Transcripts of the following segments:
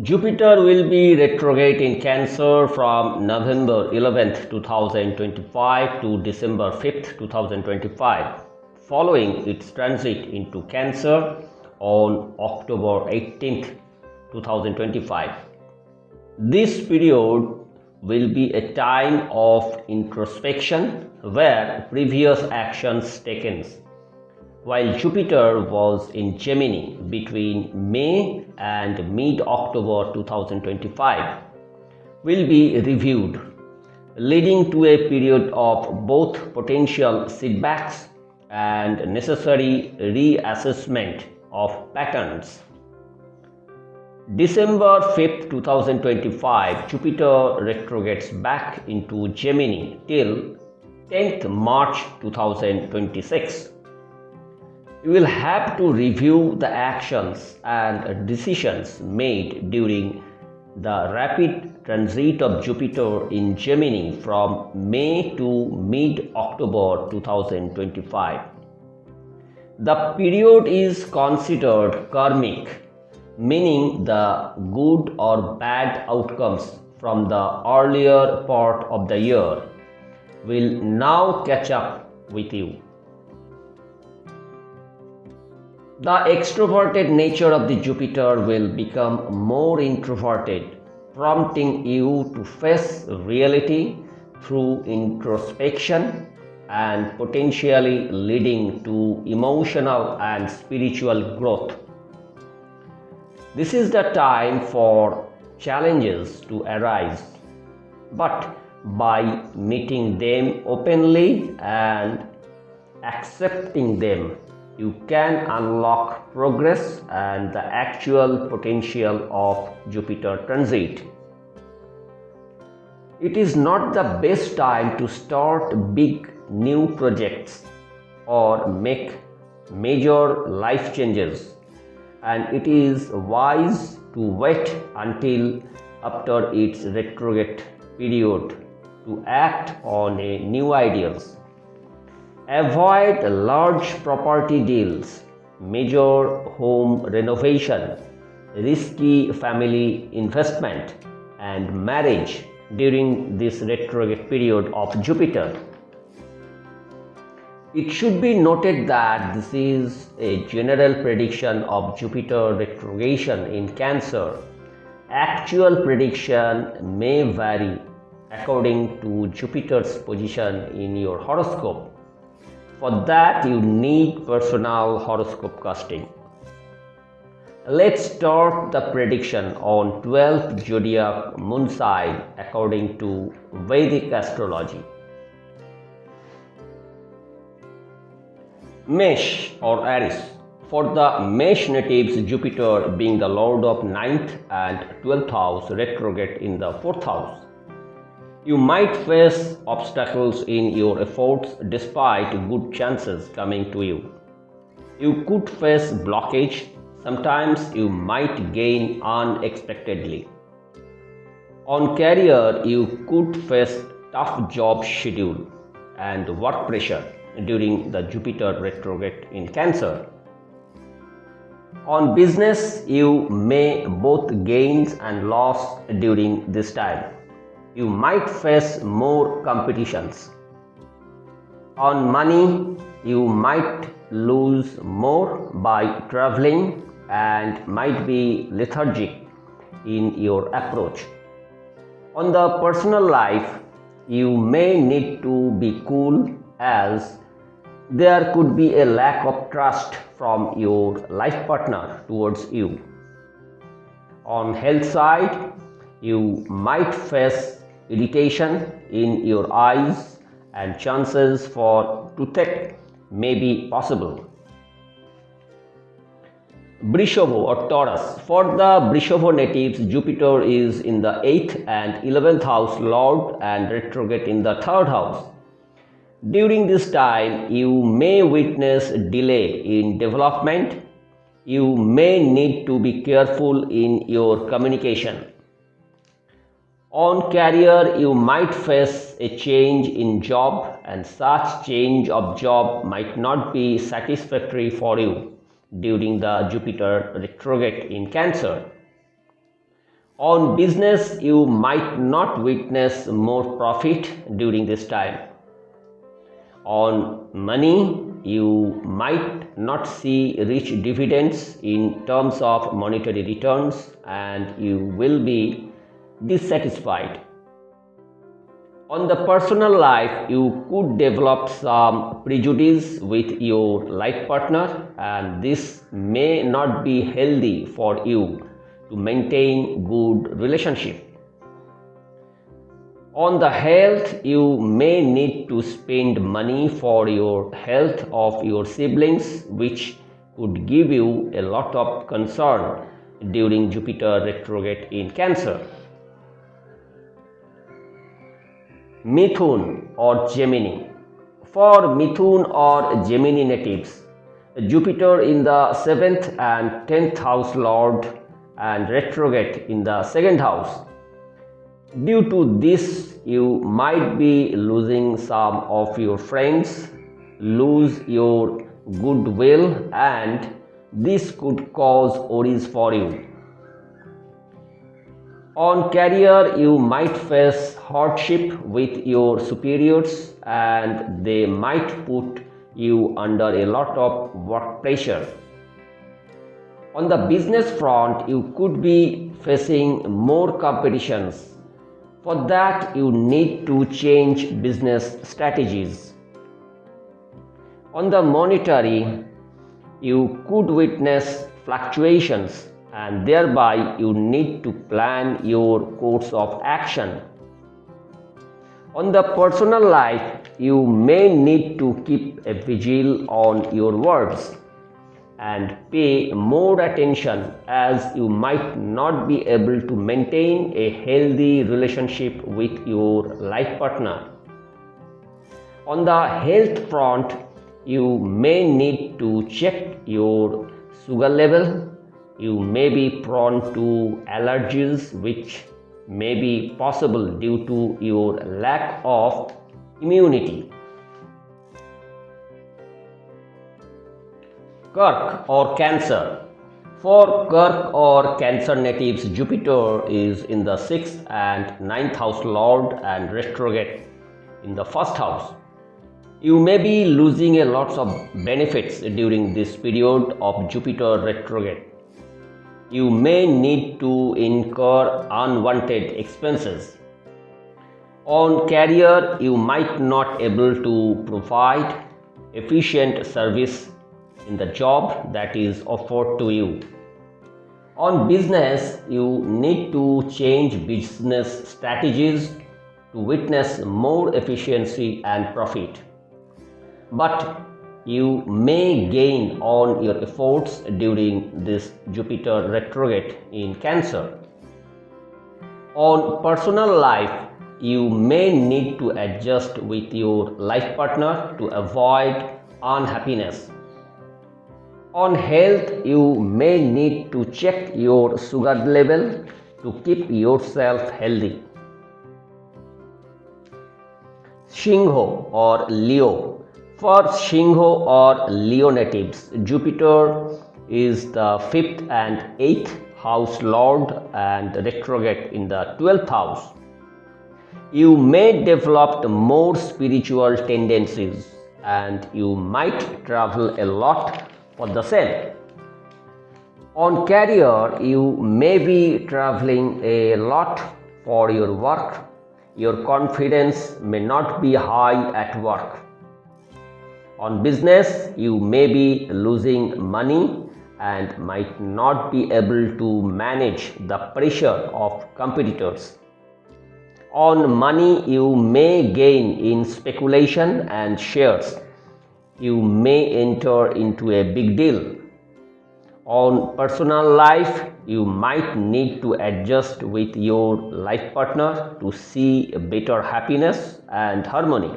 Jupiter will be retrograde in Cancer from November 11th, 2025 to December 5th, 2025, following its transit into Cancer on October 18th, 2025. This period will be a time of introspection where previous actions taken while Jupiter was in Gemini between May and mid-October 2025 will be reviewed, leading to a period of both potential setbacks and necessary reassessment of patterns. December 5th, 2025, Jupiter retrogrades back into Gemini till 10th March 2026. You will have to review the actions and decisions made during the rapid transit of Jupiter in Gemini from May to mid-October 2025. The period is considered karmic, meaning the good or bad outcomes from the earlier part of the year will now catch up with you. The extroverted nature of the Jupiter will become more introverted, prompting you to face reality through introspection and potentially leading to emotional and spiritual growth. This is the time for challenges to arise, but by meeting them openly and accepting them, you can unlock progress and the actual potential of Jupiter transit. It is not the best time to start big new projects or make major life changes, and it is wise to wait until after its retrograde period to act on new ideas. Avoid large property deals, major home renovation, risky family investment, and marriage during this retrograde period of Jupiter. It should be noted that this is a general prediction of Jupiter retrogression in Cancer. Actual prediction may vary according to Jupiter's position in your horoscope. For that, you need personal horoscope casting. Let's start the prediction on 12th zodiac moon sign according to Vedic Astrology. Mesh or Aries. For the Mesh natives, Jupiter being the lord of 9th and 12th house retrograde in the 4th house. You might face obstacles in your efforts despite good chances coming to you. You could face blockage. Sometimes you might gain unexpectedly. On career, you could face tough job schedule and work pressure during the Jupiter retrograde in Cancer. On business, you may both gain and loss during this time. You might face more competitions. On money, you might lose more by traveling and might be lethargic in your approach. On the personal life, you may need to be cool as there could be a lack of trust from your life partner towards you. On health side, you might face irritation in your eyes and chances for toothache may be possible. Brishovo or Taurus. For the Brishovo natives, Jupiter is in the 8th and 11th house lord and retrograde in the 3rd house. During this time, you may witness delay in development. You may need to be careful in your communication. On career, you might face a change in job, and such change of job might not be satisfactory for you during the Jupiter retrograde in Cancer. On business, you might not witness more profit during this time. On money, you might not see rich dividends in terms of monetary returns, and you will be dissatisfied. On the personal life, you could develop some prejudice with your life partner, and this may not be healthy for you to maintain good relationship. On the health, you may need to spend money for your health of your siblings, which could give you a lot of concern during Jupiter retrograde in Cancer. Mithun or Gemini. For Mithun or Gemini natives, Jupiter in the 7th and 10th house lord and retrograde in the 2nd house. Due to this, you might be losing some of your friends, lose your goodwill, and this could cause worries for you. On career, you might face hardship with your superiors, and they might put you under a lot of work pressure. On the business front, you could be facing more competitions. For that, you need to change business strategies. On the monetary, you could witness fluctuations, and thereby you need to plan your course of action. On the personal life, you may need to keep a vigil on your words and pay more attention, as you might not be able to maintain a healthy relationship with your life partner. On the health front, you may need to check your sugar level. You may be prone to allergies, which may be possible due to your lack of immunity. Kark or Cancer. For Kark or Cancer natives, Jupiter is in the 6th and 9th house lord and retrograde in the 1st house. You may be losing a lot of benefits during this period of Jupiter retrograde. You may need to incur unwanted expenses. On career, you might not be able to provide efficient service in the job that is offered to you. On business, you need to change business strategies to witness more efficiency and profit. But you may gain on your efforts during this Jupiter retrograde in Cancer. On personal life, you may need to adjust with your life partner to avoid unhappiness. On health, you may need to check your sugar level to keep yourself healthy. Shingho or Leo. For Shingho or Leo natives, Jupiter is the 5th and 8th house lord and retrograde in the 12th house. You may develop more spiritual tendencies, and you might travel a lot for the same. On career, you may be traveling a lot for your work. Your confidence may not be high at work. On business, you may be losing money and might not be able to manage the pressure of competitors. On money, you may gain in speculation and shares. You may enter into a big deal. On personal life, you might need to adjust with your life partner to see better happiness and harmony.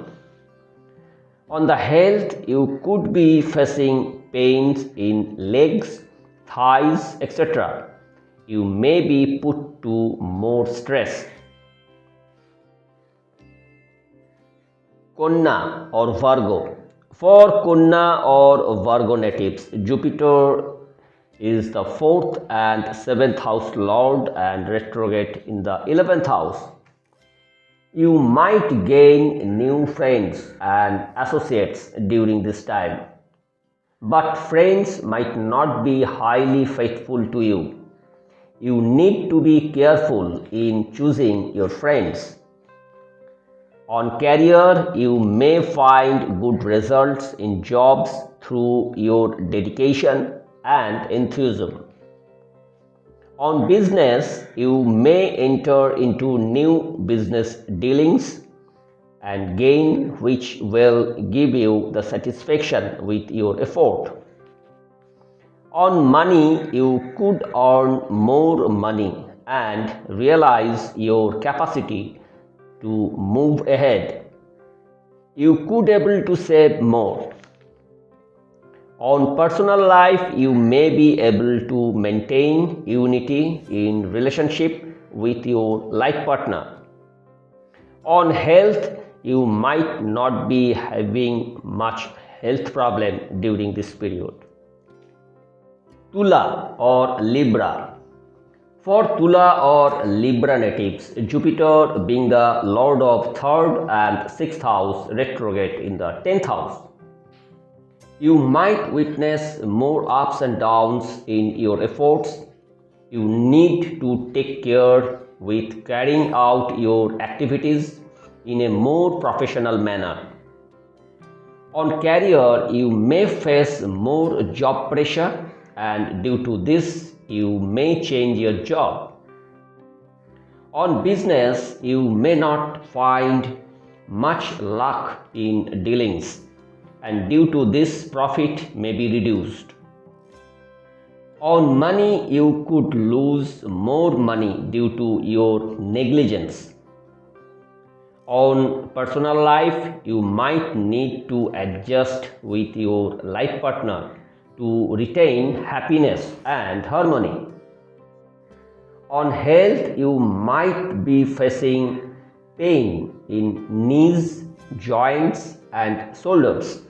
On the health, you could be facing pains in legs, thighs, etc. You may be put to more stress. Kanna or Virgo. For Kanna or Virgo natives, Jupiter is the 4th and 7th house lord and retrograde in the 11th house. You might gain new friends and associates during this time, but friends might not be highly faithful to you. You need to be careful in choosing your friends. On career, you may find good results in jobs through your dedication and enthusiasm. On business, you may enter into new business dealings and gain which will give you the satisfaction with your effort. On money, you could earn more money and realize your capacity to move ahead. You could able to save more. On personal life, you may be able to maintain unity in relationship with your life partner. On health, you might not be having much health problem during this period. Tula or Libra. For Tula or Libra natives, Jupiter being the lord of 3rd and 6th house retrograde in the 10th house. You might witness more ups and downs in your efforts. You need to take care with carrying out your activities in a more professional manner. On career, you may face more job pressure, and due to this, you may change your job. On business, you may not find much luck in dealings, and due to this, profit may be reduced. On money, you could lose more money due to your negligence. On personal life, you might need to adjust with your life partner to retain happiness and harmony. On health, you might be facing pain in knees, joints, and shoulders.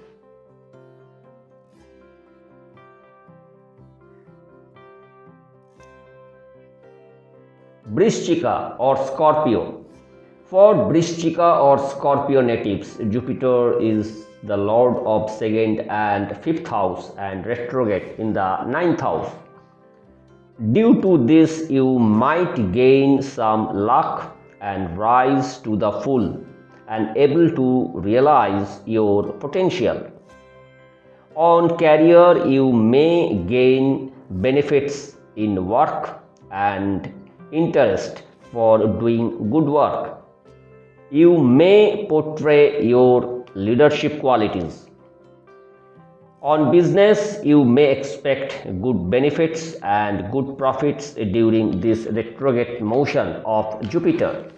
Vrishchika or Scorpio. For Vrishchika or Scorpio natives, Jupiter is the lord of 2nd and 5th house and retrograde in the 9th house. Due to this, you might gain some luck and rise to the full and able to realize your potential. On career, you may gain benefits in work and interest for doing good work. You may portray your leadership qualities. On business, you may expect good benefits and good profits during this retrograde motion of Jupiter.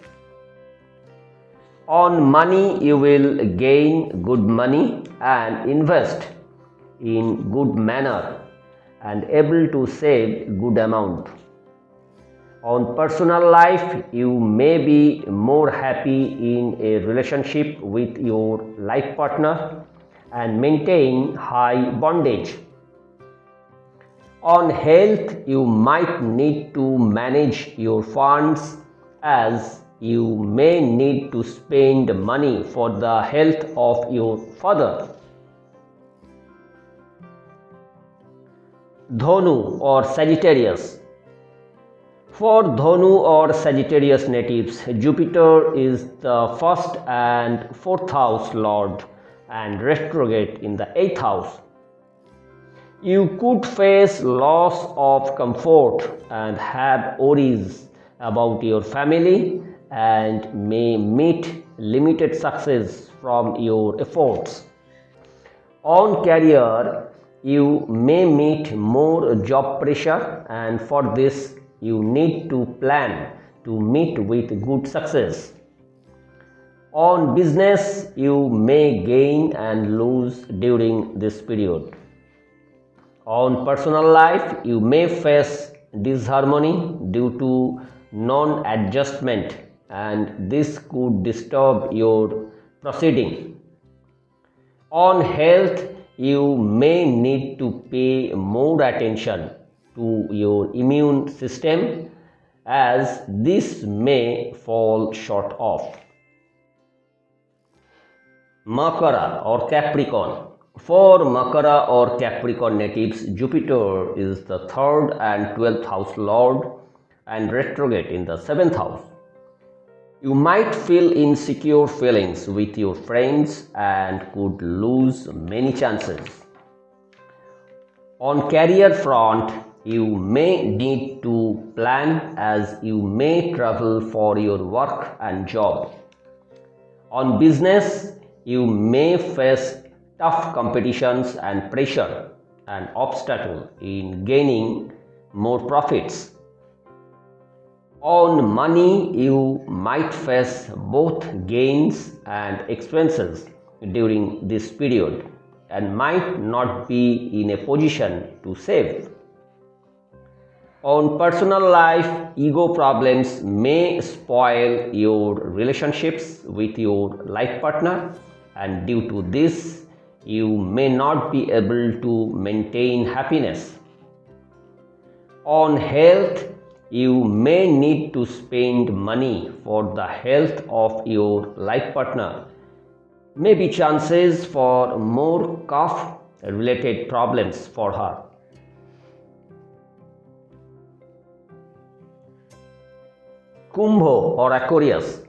On money, you will gain good money and invest in good manner and able to save good amount. On personal life, you may be more happy in a relationship with your life partner and maintain high bondage. On health, you might need to manage your funds as you may need to spend money for the health of your father. Dhanu or Sagittarius. For Dhanu or Sagittarius natives, Jupiter is the 1st and 4th house lord and retrograde in the 8th house. You could face loss of comfort and have worries about your family and may meet limited success from your efforts. On career, you may meet more job pressure, and for this you need to plan to meet with good success. On business, you may gain and lose during this period. On personal life, you may face disharmony due to non-adjustment, and this could disturb your proceeding. On health, you may need to pay more attention to your immune system, as this may fall short of. Makara or Capricorn. For Makara or Capricorn natives, Jupiter is the 3rd and 12th house lord and retrograde in the 7th house. You might feel insecure feelings with your friends and could lose many chances. On career front, you may need to plan as you may travel for your work and job. On business, you may face tough competitions and pressure and obstacle in gaining more profits. On money, you might face both gains and expenses during this period and might not be in a position to save. On personal life, ego problems may spoil your relationships with your life partner, and due to this, you may not be able to maintain happiness. On health, you may need to spend money for the health of your life partner. Maybe chances for more cough related problems for her. Kumbho or Aquarius.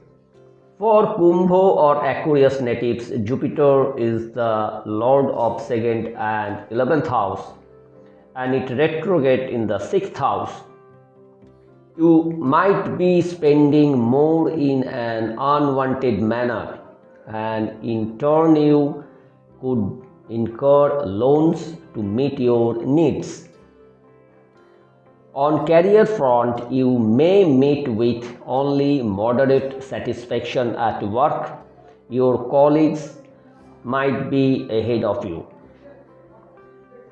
For Kumbho or Aquarius natives, Jupiter is the lord of 2nd and 11th house and it retrograde in the 6th house. You might be spending more in an unwanted manner, and in turn you could incur loans to meet your needs. On career front, you may meet with only moderate satisfaction at work. Your colleagues might be ahead of you.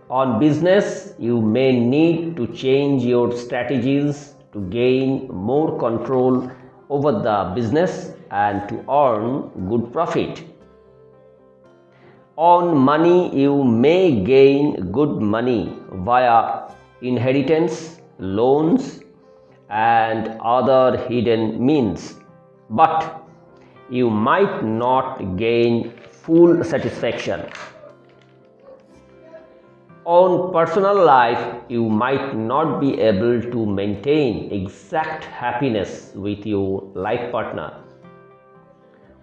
On business, you may need to change your strategies to gain more control over the business and to earn good profit. On money, you may gain good money via inheritance, loans and other hidden means, but you might not gain full satisfaction. On personal life, you might not be able to maintain exact happiness with your life partner.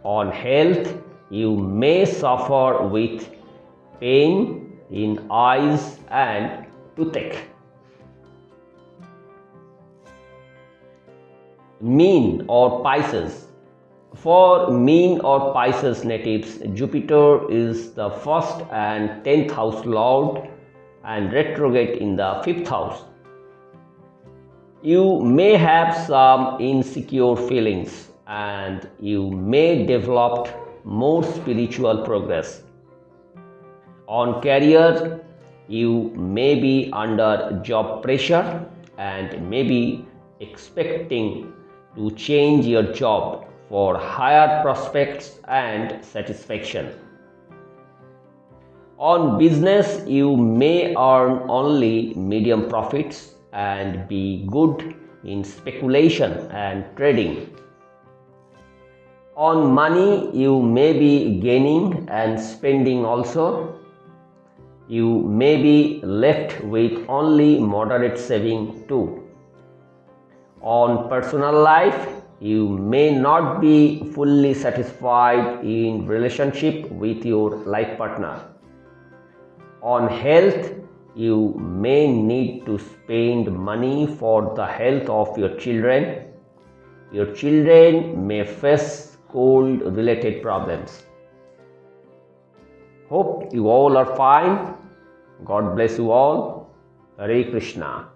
On health, you may suffer with pain in eyes and toothache. Mean or Pisces. For Mean or Pisces natives, Jupiter is the 1st and 10th house lord and retrograde in the 5th house. You may have some insecure feelings and you may develop more spiritual progress. On career, you may be under job pressure and may be expecting to change your job for higher prospects and satisfaction. On business, you may earn only medium profits and be good in speculation and trading. On money, you may be gaining and spending also. You may be left with only moderate saving too. On personal life, you may not be fully satisfied in relationship with your life partner. On health, you may need to spend money for the health of your children. Your children may face cold related problems. Hope you all are fine. God bless you all. Hare Krishna.